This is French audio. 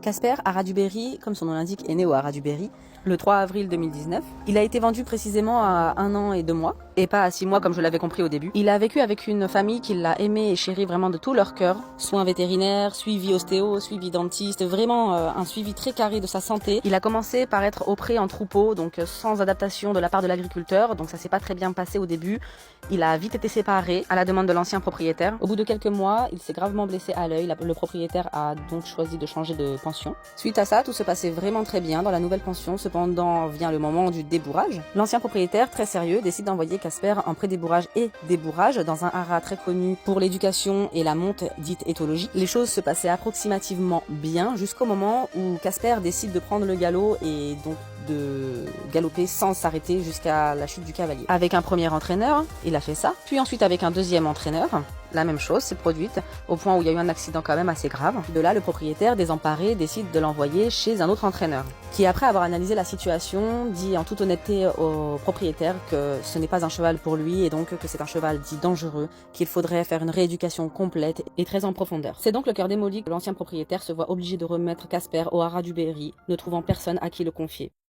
Casper Haras du Berry, comme son nom l'indique, est né au Haras du Berry le 3 avril 2019. Il a été vendu précisément à 1 an et 2 mois, et pas à 6 mois comme je l'avais compris au début. Il a vécu avec une famille qui l'a aimé et chéri vraiment de tout leur cœur. Soins vétérinaires, suivi ostéo, suivi dentiste, vraiment un suivi très carré de sa santé. Il a commencé par être auprès en troupeau, donc sans adaptation de la part de l'agriculteur, donc ça s'est pas très bien passé au début. Il a vite été séparé à la demande de l'ancien propriétaire. Au bout de quelques mois, il s'est gravement blessé à l'œil. Le propriétaire a donc choisi de changer de pension. Suite à ça, tout se passait vraiment très bien dans la nouvelle pension. Cependant, vient le moment du débourrage. L'ancien propriétaire, très sérieux, décide d'envoyer Casper en pré-débourrage et débourrage dans un haras très connu pour l'éducation et la monte dite éthologie. Les choses se passaient approximativement bien jusqu'au moment où Casper décide de prendre le galop et donc de galoper sans s'arrêter jusqu'à la chute du cavalier. Avec un premier entraîneur, il a fait ça. Puis ensuite avec un deuxième entraîneur, la même chose s'est produite au point où il y a eu un accident quand même assez grave. De là, le propriétaire, désemparé, décide de l'envoyer chez un autre entraîneur qui, après avoir analysé la situation, dit en toute honnêteté au propriétaire que ce n'est pas un cheval pour lui et donc que c'est un cheval dit dangereux, qu'il faudrait faire une rééducation complète et très en profondeur. C'est donc le cœur démoli que l'ancien propriétaire se voit obligé de remettre Casper au Haras du Berry, ne trouvant personne à qui le confier.